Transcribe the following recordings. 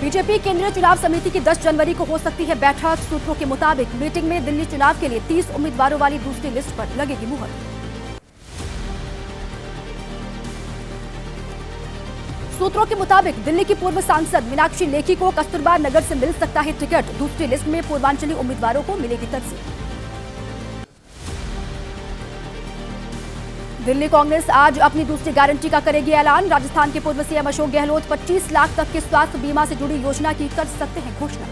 BJP केंद्रीय चुनाव समिति की 10 जनवरी को हो सकती है बैठक। सूत्रों के मुताबिक मीटिंग में दिल्ली चुनाव के लिए 30 उम्मीदवारों वाली दूसरी लिस्ट पर लगेगी मुहर। सूत्रों के मुताबिक दिल्ली की पूर्व सांसद मीनाक्षी लेखी को कस्तूरबा नगर से मिल सकता है टिकट। दूसरी लिस्ट में पूर्वांचली उम्मीदवारों को मिलेगी तरजीह। दिल्ली कांग्रेस आज अपनी दूसरी गारंटी का करेगी ऐलान। राजस्थान के पूर्व सीएम अशोक गहलोत 25 लाख तक के स्वास्थ्य बीमा से जुड़ी योजना की कर सकते हैं घोषणा।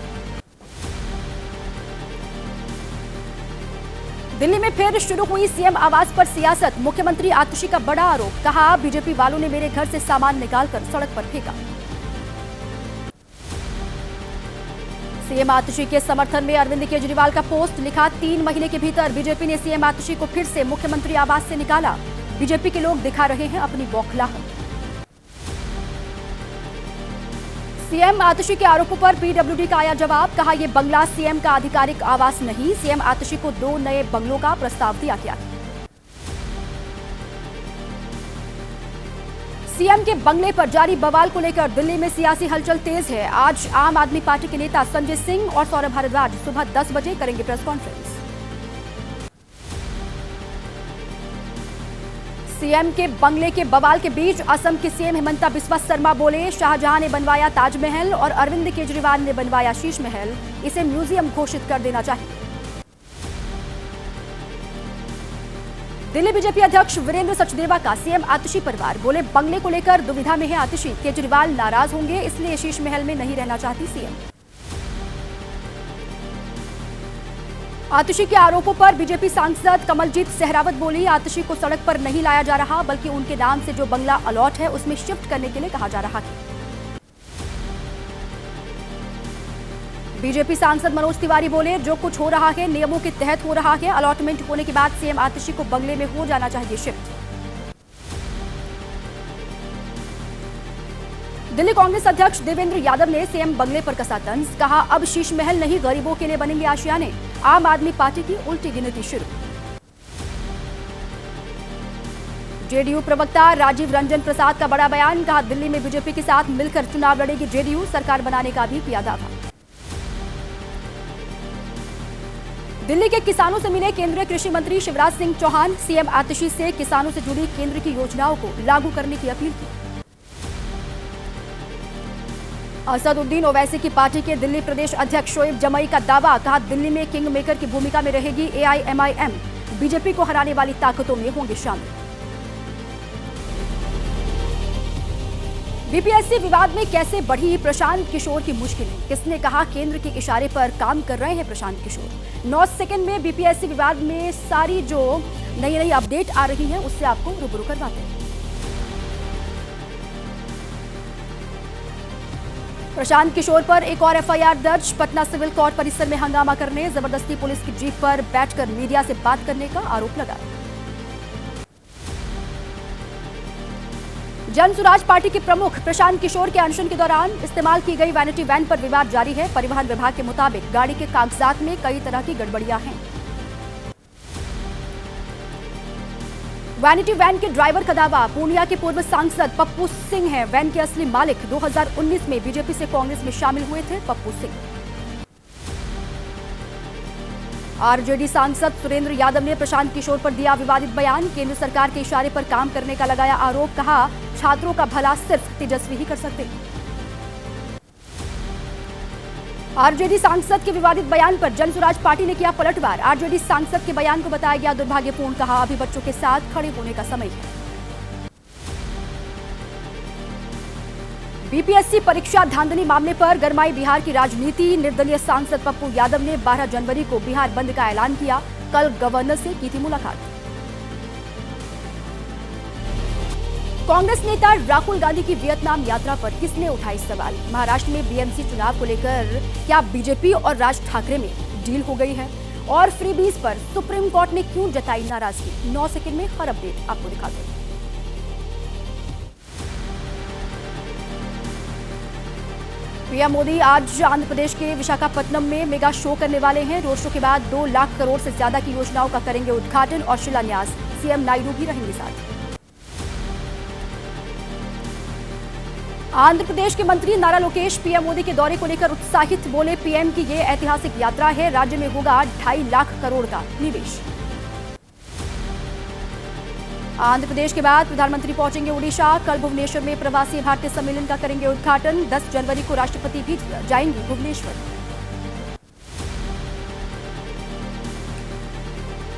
दिल्ली में फिर शुरू हुई सीएम आवास पर सियासत। मुख्यमंत्री आतिशी का बड़ा आरोप, कहा बीजेपी वालों ने मेरे घर से सामान निकालकर सड़क पर फेंका। सीएम आतिशी के समर्थन में अरविंद केजरीवाल का पोस्ट, लिखा 3 महीने के भीतर बीजेपी ने सीएम आतिशी को फिर से मुख्यमंत्री आवास से निकाला। बीजेपी के लोग दिखा रहे हैं अपनी बौखलाहट। सीएम आतिशी के आरोपों पर पीडब्ल्यूडी का आया जवाब, कहा यह बंगला सीएम का आधिकारिक आवास नहीं। सीएम आतिशी को 2 नए बंगलों का प्रस्ताव दिया गया। सीएम के बंगले पर जारी बवाल को लेकर दिल्ली में सियासी हलचल तेज है। आज आम आदमी पार्टी के नेता संजय सिंह और सौरभ भारद्वाज सुबह 10 बजे करेंगे प्रेस कॉन्फ्रेंस। सीएम के बंगले के बवाल के बीच असम के सीएम हिमंता बिस्वा शर्मा बोले, शाहजहां ने बनवाया ताजमहल और अरविंद केजरीवाल ने बनवाया शीश महल, इसे म्यूजियम घोषित कर देना चाहिए। दिल्ली बीजेपी अध्यक्ष वीरेंद्र सचदेवा का सीएम आतिशी परिवार, बोले बंगले को लेकर दुविधा में है आतिशी, केजरीवाल नाराज होंगे इसलिए शीश महल में नहीं रहना चाहती सीएम। आतिशी के आरोपों पर बीजेपी सांसद कमलजीत सहरावत बोली, आतिशी को सड़क पर नहीं लाया जा रहा बल्कि उनके नाम से जो बंगला अलॉट है उसमें शिफ्ट करने के लिए कहा जा रहा है। बीजेपी सांसद मनोज तिवारी बोले, जो कुछ हो रहा है नियमों के तहत हो रहा है। अलॉटमेंट होने के बाद सीएम आतिशी को बंगले में हो जाना चाहिए शिफ्ट। दिल्ली कांग्रेस अध्यक्ष देवेंद्र यादव ने सीएम बंगले पर कसा तंज, कहा अब शीश महल नहीं गरीबों के लिए बनेंगे आशियाने। आम आदमी पार्टी की उल्टी गिनती शुरू। जेडीयू प्रवक्ता राजीव रंजन प्रसाद का बड़ा बयान, कहा दिल्ली में बीजेपी के साथ मिलकर चुनाव लड़ेगी जेडीयू, सरकार बनाने का भी किया दावा। दिल्ली के किसानों से मिले केंद्रीय कृषि मंत्री शिवराज सिंह चौहान, सीएम आतिशी से किसानों से जुड़ी केंद्र की योजनाओं को लागू करने की अपील की। असदुद्दीन ओवैसी की पार्टी के दिल्ली प्रदेश अध्यक्ष शोएब जमई का दावा, कहा दिल्ली में किंग मेकर की भूमिका में रहेगी एआईएमआईएम, बीजेपी को हराने वाली ताकतों में होंगे शामिल। बीपीएससी विवाद में कैसे बढ़ी प्रशांत किशोर की मुश्किलें, किसने कहा केंद्र के इशारे पर काम कर रहे हैं प्रशांत किशोर। 9 सेकंड में बीपीएससी विवाद में सारी जो नई अपडेट आ रही है उससे आपको रूबरू करवाते हैं। प्रशांत किशोर पर एक और एफआईआर दर्ज, पटना सिविल कोर्ट परिसर में हंगामा करने, जबरदस्ती पुलिस की जीप पर बैठकर मीडिया से बात करने का आरोप लगा। जन सुराज पार्टी के प्रमुख प्रशांत किशोर के अनशन के दौरान इस्तेमाल की गई वैनिटी वैन पर विवाद जारी है। परिवहन विभाग के मुताबिक गाड़ी के कागजात में कई तरह की गड़बड़ियां हैं। वैनिटी वैन के ड्राइवर का दावा, पूर्णिया के पूर्व सांसद पप्पू सिंह है वैन के असली मालिक। 2019 में बीजेपी से कांग्रेस में शामिल हुए थे पप्पू सिंह। आरजेडी सांसद सुरेंद्र यादव ने प्रशांत किशोर पर दिया विवादित बयान, केंद्र सरकार के इशारे पर काम करने का लगाया आरोप, कहा छात्रों का भला सिर्फ तेजस्वी ही कर सकते। आरजेडी सांसद के विवादित बयान पर जन सुराज पार्टी ने किया पलटवार। आरजेडी सांसद के बयान को बताया गया दुर्भाग्यपूर्ण, कहा अभी बच्चों के साथ खड़े होने का समय है। बीपीएससी परीक्षा धांधली मामले पर गरमाई बिहार की राजनीति। निर्दलीय सांसद पप्पू यादव ने 12 जनवरी को बिहार बंद का ऐलान किया। कल गवर्नर से की थी मुलाकात। कांग्रेस नेता राहुल गांधी की वियतनाम यात्रा पर किसने उठाई सवाल। महाराष्ट्र में बीएमसी चुनाव को लेकर क्या बीजेपी और राज ठाकरे में डील हो गई है, और फ्रीबीज पर सुप्रीम कोर्ट ने क्यों जताई नाराजगी। 9 सेकंड में हर अपडेट आपको दिखाते हैं। पीएम मोदी आज आंध्र प्रदेश के विशाखापट्टनम में मेगा शो करने वाले हैं। रोड शो के बाद 2 लाख करोड़ से ज्यादा की योजनाओं का करेंगे उद्घाटन और शिलान्यास। सीएम नायडू भी रहेंगे साथ। आंध्र प्रदेश के मंत्री नारा लोकेश पीएम मोदी के दौरे को लेकर उत्साहित, बोले पीएम की ये ऐतिहासिक यात्रा है, राज्य में होगा 2.5 लाख करोड़ का निवेश। आंध्र प्रदेश के बाद प्रधानमंत्री पहुंचेंगे ओडिशा, कल भुवनेश्वर में प्रवासी भारतीय सम्मेलन का करेंगे उद्घाटन। 10 जनवरी को राष्ट्रपति भी जाएंगे भुवनेश्वर।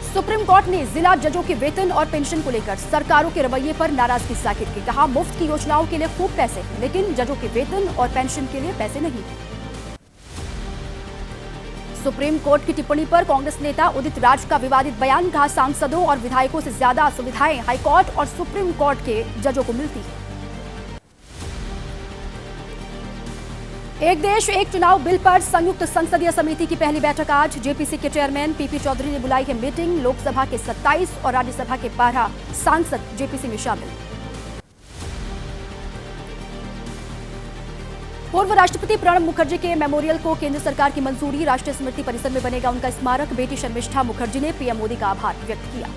सुप्रीम कोर्ट ने जिला जजों के वेतन और पेंशन को लेकर सरकारों के रवैये पर नाराजगी जाहिर की। कहा, मुफ्त की योजनाओं के लिए खूब पैसे, लेकिन जजों के वेतन और पेंशन के लिए पैसे नहीं। सुप्रीम कोर्ट की टिप्पणी पर कांग्रेस नेता उदित राज का विवादित बयान। कहा, सांसदों और विधायकों से ज्यादा सुविधाएं हाईकोर्ट और सुप्रीम कोर्ट के जजों को मिलती है। एक देश एक चुनाव बिल पर संयुक्त संसदीय समिति की पहली बैठक आज। जेपीसी के चेयरमैन पीपी चौधरी ने बुलाई है मीटिंग। लोकसभा के 27 और राज्यसभा के 12 सांसद जेपीसी में शामिल। पूर्व राष्ट्रपति प्रणब मुखर्जी के मेमोरियल को केंद्र सरकार की मंजूरी। राष्ट्रीय स्मृति परिसर में बनेगा उनका स्मारक। बेटी शर्मिष्ठा मुखर्जी ने पीएम मोदी का आभार व्यक्त किया।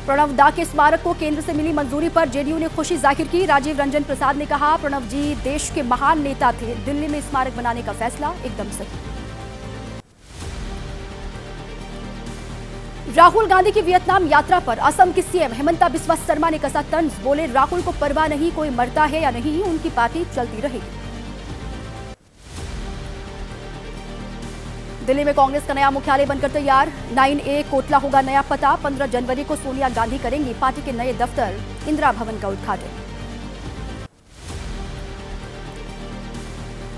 प्रणब दा के स्मारक को केंद्र से मिली मंजूरी पर जेडीयू ने खुशी जाहिर की। राजीव रंजन प्रसाद ने कहा, प्रणब जी देश के महान नेता थे, दिल्ली में स्मारक बनाने का फैसला एकदम सही। राहुल गांधी की वियतनाम यात्रा पर असम की सीएम हेमंता बिस्वा शर्मा ने कसा तंज। बोले, राहुल को परवाह नहीं कोई मरता है या नहीं, उनकी पार्टी चलती रहेगी। दिल्ली में कांग्रेस का नया मुख्यालय बनकर तैयार। 9A कोटला होगा नया पता। 15 जनवरी को सोनिया गांधी करेंगी पार्टी के नए दफ्तर इंदिरा भवन का उद्घाटन।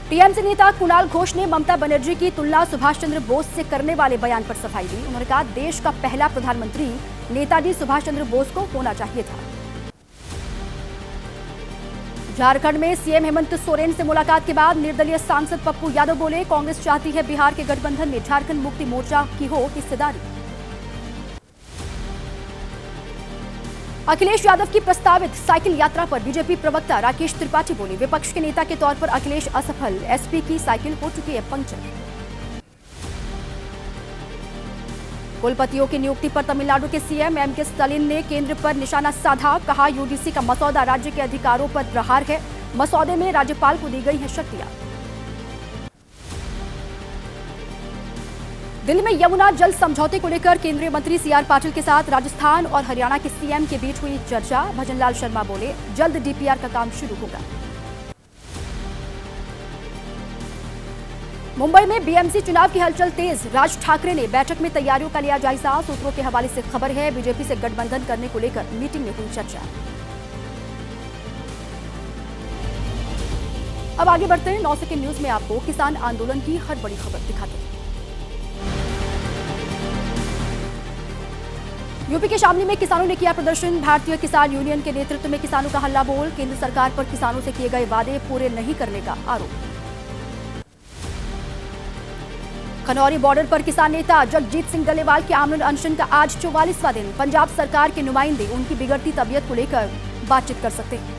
टीएमसी नेता कुणाल घोष ने ममता बनर्जी की तुलना सुभाष चंद्र बोस से करने वाले बयान पर सफाई दी। उन्होंने कहा, देश का पहला प्रधानमंत्री नेताजी सुभाष चंद्र बोस को होना चाहिए था। झारखंड में सीएम हेमंत सोरेन से मुलाकात के बाद निर्दलीय सांसद पप्पू यादव बोले, कांग्रेस चाहती है बिहार के गठबंधन में झारखंड मुक्ति मोर्चा की हो हिस्सेदारी। अखिलेश यादव की प्रस्तावित साइकिल यात्रा पर बीजेपी प्रवक्ता राकेश त्रिपाठी बोले, विपक्ष के नेता के तौर पर अखिलेश असफल, एसपी की साइकिल हो चुकी है पंक्चर। कुलपतियों की नियुक्ति पर तमिलनाडु के सीएम एमके स्टालिन ने केंद्र पर निशाना साधा। कहा, यूजीसी का मसौदा राज्य के अधिकारों पर प्रहार है, मसौदे में राज्यपाल को दी गई है शक्तियां। दिल्ली में यमुना जल समझौते को लेकर केंद्रीय मंत्री सीआर पाटिल के साथ राजस्थान और हरियाणा के सीएम के बीच हुई चर्चा। भजनलाल शर्मा बोले, जल्द डीपीआर का काम शुरू होगा। मुंबई में बीएमसी चुनाव की हलचल तेज। राज ठाकरे ने बैठक में तैयारियों का लिया जायजा। सूत्रों के हवाले से खबर है, बीजेपी से गठबंधन करने को लेकर मीटिंग में हुई चर्चा। अब आगे बढ़ते हैं। 9 सेकंड न्यूज में आपको किसान आंदोलन की हर बड़ी खबर दिखाते हैं। यूपी के शामली में किसानों ने किया प्रदर्शन। भारतीय किसान यूनियन के नेतृत्व में किसानों का हल्ला बोल। केंद्र सरकार पर किसानों से किए गए वादे पूरे नहीं करने का आरोप। खनौरी बॉर्डर पर किसान नेता जगजीत सिंह डल्लेवाल के आमरण अनशन का आज 44वां दिन। पंजाब सरकार के नुमाइंदे उनकी बिगड़ती तबीयत को लेकर बातचीत कर सकते हैं।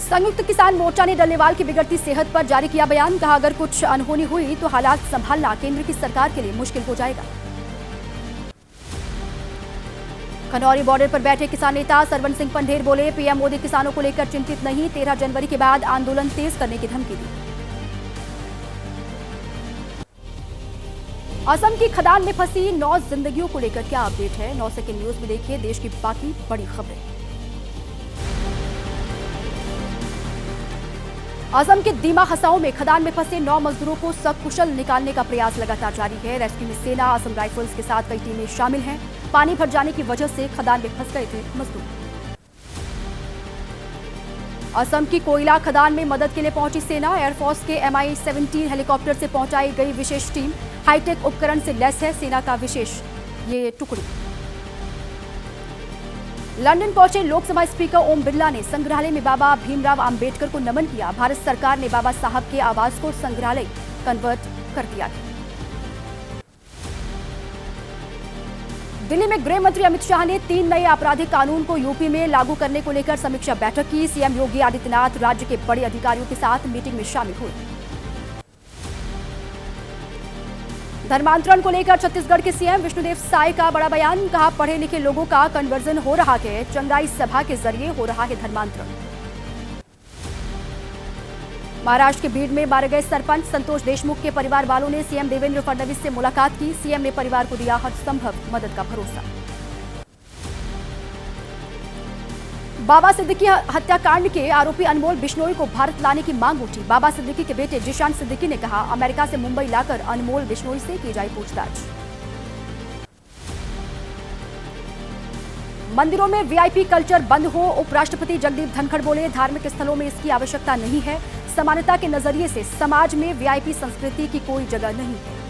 संयुक्त किसान मोर्चा ने डल्लेवाल की बिगड़ती सेहत पर जारी किया बयान। कहा, अगर कुछ अनहोनी हुई तो हालात संभालना केंद्र की सरकार के लिए मुश्किल हो जाएगा। खनौरी बॉर्डर पर बैठे किसान नेता सरवन सिंह पंढेर बोले, पीएम मोदी किसानों को लेकर चिंतित नहीं, 13 जनवरी के बाद आंदोलन तेज करने की धमकी दी। असम की खदान में फंसी 9 जिंदगियों को लेकर क्या अपडेट है, 9 सेकंड न्यूज में देखिए देश की बाकी बड़ी खबरें। असम के दीमा हसाओं में खदान में फंसे 9 मजदूरों को सकुशल निकालने का प्रयास लगातार जारी है। रेस्क्यू में सेना, असम राइफल्स के साथ कई टीमें शामिल हैं। पानी भर जाने की वजह से खदान में फंस गए थे मजदूर। असम की कोयला खदान में मदद के लिए पहुंची सेना। एयरफोर्स के MI-17 हेलीकॉप्टर से पहुंचाई गई विशेष टीम। हाईटेक उपकरण से लैस है सेना का विशेष ये टुकड़ी। लंदन पहुंचे लोकसभा स्पीकर ओम बिरला ने संग्रहालय में बाबा भीमराव अंबेडकर को नमन किया। भारत सरकार ने बाबा साहब के आवास को संग्रहालय कन्वर्ट कर दिया। दिल्ली में गृह मंत्री अमित शाह ने 3 नए आपराधिक कानून को यूपी में लागू करने को लेकर समीक्षा बैठक की। सीएम योगी आदित्यनाथ राज्य के बड़े अधिकारियों के साथ मीटिंग में शामिल हुए। धर्मांतरण को लेकर छत्तीसगढ़ के सीएम विष्णुदेव साय का बड़ा बयान, कहा पढ़े लिखे लोगों का कन्वर्जन हो रहा है, चंगाई सभा के जरिए हो रहा है धर्मांतरण। महाराष्ट्र के बीड में मारे गए सरपंच संतोष देशमुख के परिवार वालों ने सीएम देवेंद्र फडणवीस से मुलाकात की, सीएम ने परिवार को दिया हर संभव मदद का भरोसा। बाबा सिद्दीकी हत्याकांड के आरोपी अनमोल बिश्नोई को भारत लाने की मांग उठी। बाबा सिद्दीकी के बेटे जिशान सिद्दीकी ने कहा, अमेरिका से मुंबई लाकर अनमोल बिश्नोई से की जाए पूछताछ। मंदिरों में वीआईपी कल्चर बंद हो, उपराष्ट्रपति जगदीप धनखड़ बोले, धार्मिक स्थलों में इसकी आवश्यकता नहीं है, समानता के नजरिए से समाज में वीआईपी संस्कृति की कोई जगह नहीं है।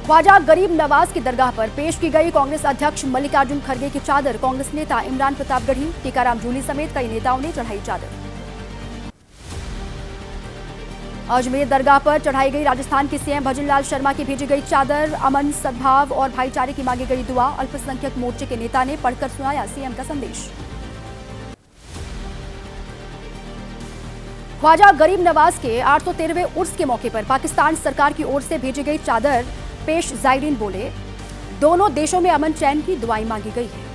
ख्वाजा गरीब नवाज की दरगाह पर पेश की गई कांग्रेस अध्यक्ष मल्लिकार्जुन खड़गे की चादर, कांग्रेस नेता इमरान प्रतापगढ़ी, टीकाराम जूली समेत कई नेताओं ने चढ़ाई चादर। अजमेर दरगाह पर चढ़ाई गई राजस्थान के सीएम भजनलाल शर्मा की भेजी गई चादर, अमन सद्भाव और भाईचारे की मांगी गई दुआ, अल्पसंख्यक मोर्चे के नेता ने पढ़कर सुनाया सीएम का संदेश। ख्वाजा गरीब नवाज के 813वें उर्स के मौके पर पाकिस्तान सरकार की ओर से भेजी गई चादर पेश जायरीन बोले, दोनों देशों में अमन चैन की दुआएं मांगी गई है।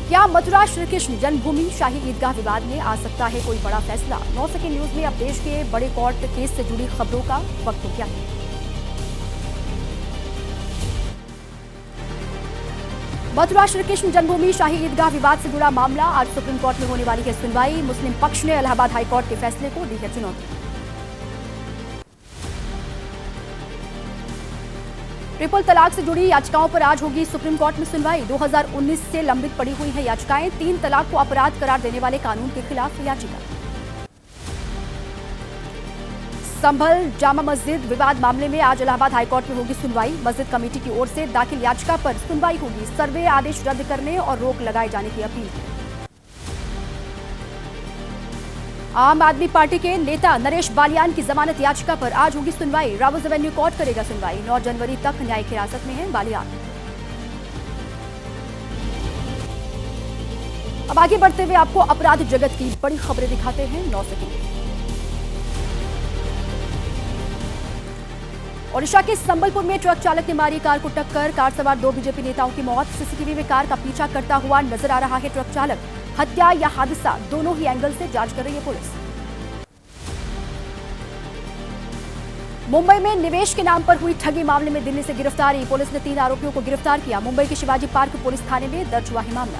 क्या मथुरा श्री कृष्ण जन्मभूमि शाही ईदगाह विवाद में आ सकता है कोई बड़ा फैसला? 9 सेकंड न्यूज में अब देश के बड़े कोर्ट केस से जुड़ी खबरों का वक्त हो गया है। मथुरा श्री कृष्ण जन्मभूमि शाही ईदगाह विवाद से जुड़ा मामला, आज सुप्रीम कोर्ट में होने वाली है सुनवाई। मुस्लिम पक्ष ने इलाहाबाद हाईकोर्ट के फैसले को दी है चुनौती। ट्रिपल तलाक से जुड़ी याचिकाओं पर आज होगी सुप्रीम कोर्ट में सुनवाई। 2019 से लंबित पड़ी हुई है याचिकाएं, 3 तलाक को अपराध करार देने वाले कानून के खिलाफ याचिका। संभल जामा मस्जिद विवाद मामले में आज इलाहाबाद हाईकोर्ट में होगी सुनवाई। मस्जिद कमेटी की ओर से दाखिल याचिका पर सुनवाई होगी। सर्वे आदेश रद्द करने और रोक लगाए जाने की अपील है। आम आदमी पार्टी के नेता नरेश बालियान की जमानत याचिका पर आज होगी सुनवाई। रावल्स एवेन्यू कोर्ट करेगा सुनवाई। 9 जनवरी तक न्यायिक हिरासत में है बालियान। अब आगे बढ़ते हुए आपको अपराध जगत की बड़ी खबरें दिखाते हैं 9 सेकंड। ओडिशा के संबलपुर में ट्रक चालक ने मारी कार को टक्कर, कार सवार 2 बीजेपी नेताओं की मौत। सीसीटीवी में कार का पीछा करता हुआ नजर आ रहा है ट्रक चालक। हत्या या हादसा, दोनों ही एंगल से जांच कर रही है पुलिस। मुंबई में निवेश के नाम पर हुई ठगी मामले में दिल्ली से गिरफ्तारी, पुलिस ने 3 आरोपियों को गिरफ्तार किया। मुंबई के शिवाजी पार्क पुलिस थाने में दर्ज हुआ है मामला।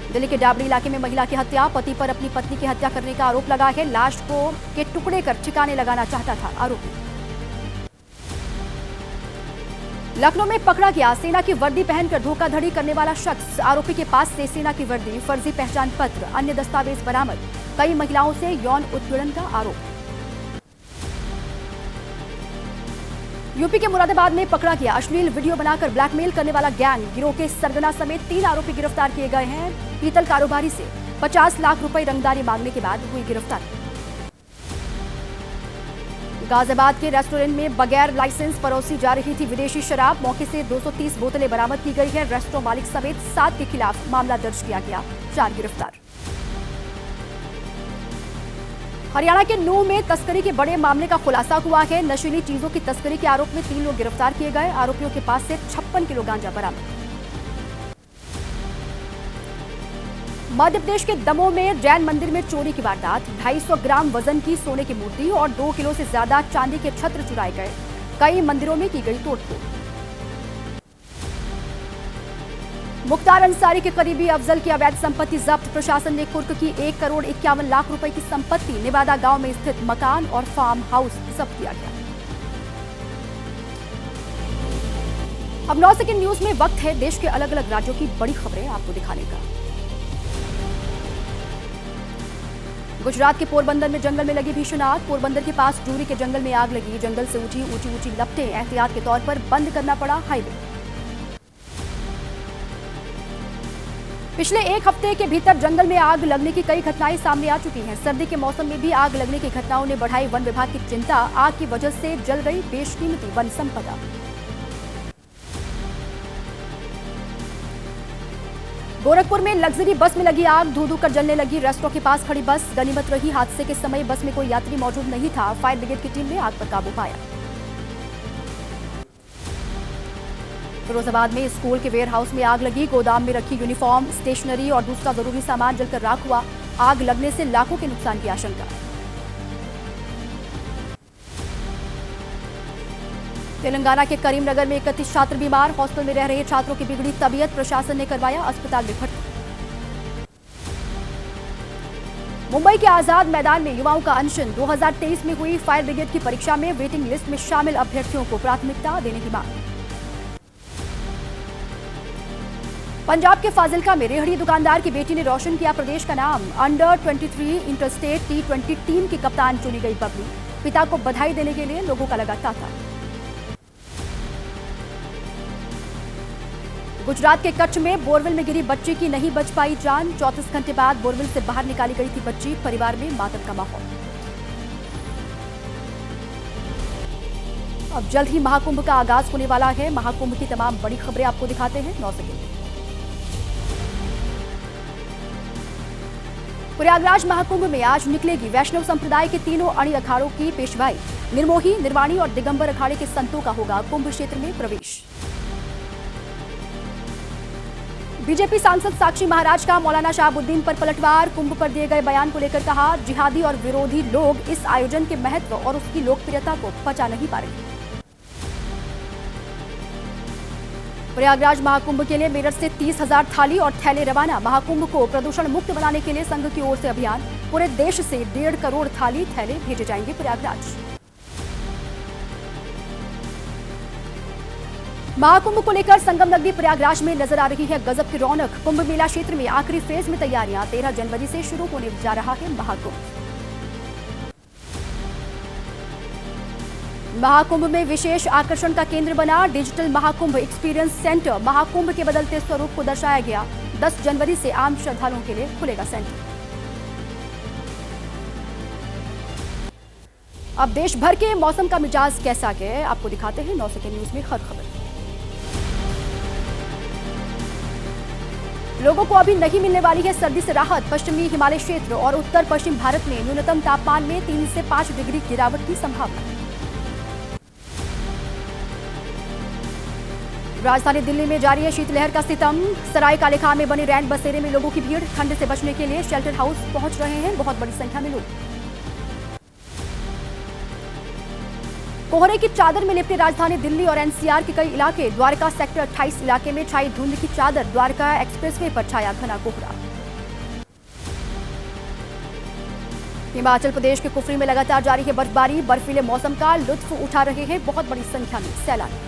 दिल्ली के डाबरी इलाके में महिला की हत्या, पति पर अपनी पत्नी की हत्या करने का आरोप लगा है। लाश के टुकड़े कर ठिकाने लगाना चाहता था आरोपी। लखनऊ में पकड़ा गया सेना की वर्दी पहनकर धोखाधड़ी करने वाला शख्स, आरोपी के पास से सेना की वर्दी, फर्जी पहचान पत्र, अन्य दस्तावेज बरामद। कई महिलाओं से यौन उत्पीड़न का आरोप। यूपी के मुरादाबाद में पकड़ा गया अश्लील वीडियो बनाकर ब्लैकमेल करने वाला गैंग, गिरोह के सरगना समेत 3 आरोपी गिरफ्तार किए गए हैं। पीतल कारोबारी से 50 लाख रुपए रंगदारी मांगने के बाद हुई गिरफ्तारी। गाजियाबाद के रेस्टोरेंट में बगैर लाइसेंस परोसी जा रही थी विदेशी शराब, मौके से 230 बोतलें बरामद की गई है। रेस्टोरेंट मालिक समेत 7 के खिलाफ मामला दर्ज किया गया, 4 गिरफ्तार। हरियाणा के नूंह में तस्करी के बड़े मामले का खुलासा हुआ है। नशीली चीजों की तस्करी के आरोप में 3 लोग गिरफ्तार किए गए। आरोपियों के पास से 56 किलो गांजा बरामद। मध्य प्रदेश के दमोह में जैन मंदिर में चोरी की वारदात, 250 ग्राम वजन की सोने की मूर्ति और 2 किलो से ज्यादा चांदी के छत्र चुराए गए। कई मंदिरों में की गई तोड़फोड़। मुख्तार अंसारी के करीबी अफजल की अवैध संपत्ति जब्त, प्रशासन ने कुर्क की 1 करोड़ 51 लाख रुपए की संपत्ति, नेवादा गांव में स्थित मकान और फार्म हाउस जब्त किया गया। अब 9 सेकंड न्यूज में वक्त है देश के अलग अलग राज्यों की बड़ी खबरें आपको दिखाने का। गुजरात के पोरबंदर में जंगल में लगी भीषण आग, पोरबंदर के पास जूरी के जंगल में आग लगी। जंगल से उठी ऊंची लपटें, एहतियात के तौर पर बंद करना पड़ा हाईवे। पिछले 1 हफ्ते के भीतर जंगल में आग लगने की कई घटनाएं सामने आ चुकी हैं। सर्दी के मौसम में भी आग लगने की घटनाओं ने बढ़ाई वन विभाग की चिंता। आग की वजह से जल गई बेशकीमती वन संपदा। गोरखपुर में लग्जरी बस में लगी आग, धू धू कर जलने लगी रेस्टोरेंट के पास खड़ी बस। गनीमत रही हादसे के समय बस में कोई यात्री मौजूद नहीं था। फायर ब्रिगेड की टीम ने आग पर काबू पाया। फिरोजाबाद में स्कूल के वेयर हाउस में आग लगी। गोदाम में रखी यूनिफॉर्म, स्टेशनरी और दूसरा जरूरी सामान जलकर राख हुआ। आग लगने से लाखों के नुकसान की आशंका। तेलंगाना के करीमनगर में 31 छात्र बीमार। हॉस्टल में रह रहे छात्रों की बिगड़ी तबीयत, प्रशासन ने करवाया अस्पताल में भर्ती। मुंबई के आजाद मैदान में युवाओं का अनशन। 2023 में हुई फायर ब्रिगेड की परीक्षा में वेटिंग लिस्ट में शामिल अभ्यर्थियों को प्राथमिकता देने की मांग। पंजाब के फाजिल्का में रेहड़ी दुकानदार की बेटी ने रोशन किया प्रदेश का नाम। अंडर 23 इंटरस्टेट T20 टीम की कप्तान चुनी गई बबली। पिता को बधाई देने के लिए लोगों का लगा तांता। गुजरात के कच्छ में बोरवेल में गिरी बच्ची की नहीं बच पाई जान। 34 घंटे बाद बोरवेल से बाहर निकाली गई थी बच्ची। परिवार में मातम का माहौल। अब जल्द ही महाकुंभ का आगाज होने वाला है। महाकुंभ की तमाम बड़ी खबरें आपको दिखाते हैं 9 सेकंड। प्रयागराज महाकुंभ में आज निकलेगी वैष्णव संप्रदाय के तीनों अणी अखाड़ों की पेशवाई। निर्मोही, निर्वाणी और दिगंबर अखाड़े के संतों का होगा कुंभ क्षेत्र में प्रवेश। बीजेपी सांसद साक्षी महाराज का मौलाना शहाबुद्दीन पर पलटवार। कुंभ पर दिए गए बयान को लेकर कहा, जिहादी और विरोधी लोग इस आयोजन के महत्व और उसकी लोकप्रियता को पचा नहीं पा रहे। प्रयागराज महाकुंभ के लिए मेरठ से 30,000 थाली और थैले रवाना। महाकुंभ को प्रदूषण मुक्त बनाने के लिए संघ की ओर से अभियान। पूरे देश से 1.5 करोड़ थाली थैले भेजे जाएंगे प्रयागराज। महाकुंभ को लेकर संगम नगरी प्रयागराज में नजर आ रही है गजब की रौनक। कुंभ मेला क्षेत्र में आखिरी फेज में तैयारियां। 13 जनवरी से शुरू होने जा रहा है महाकुंभ। महाकुंभ में विशेष आकर्षण का केंद्र बना digital Mahakumbh experience centre. Mahakumbh के बदलते स्वरूप को दर्शाया गया। 10 जनवरी से आम श्रद्धालुओं के लिए खुलेगा सेंटर। अब देश भर के मौसम का मिजाज कैसा गया आपको दिखाते हैं 9 सेकंड न्यूज में हर खबर। लोगों को अभी नहीं मिलने वाली है सर्दी से राहत। पश्चिमी हिमालय क्षेत्र और उत्तर पश्चिम भारत में न्यूनतम तापमान में 3 से 5 डिग्री गिरावट की संभावना। राजधानी दिल्ली में जारी है शीतलहर का सितम। सराय काले खां में बने रैन बसेरे में लोगों की भीड़। ठंड से बचने के लिए शेल्टर हाउस पहुंच रहे हैं बहुत बड़ी संख्या में लोग। कोहरे की चादर में लिपटे राजधानी दिल्ली और एनसीआर के कई इलाके। द्वारका सेक्टर 28 इलाके में छाई धुंध की चादर। द्वारका एक्सप्रेसवे पर छाया घना कोहरा। हिमाचल प्रदेश के कुफरी में लगातार जारी है बर्फबारी। बर्फीले मौसम का लुत्फ उठा रहे हैं बहुत बड़ी संख्या में सैलानी।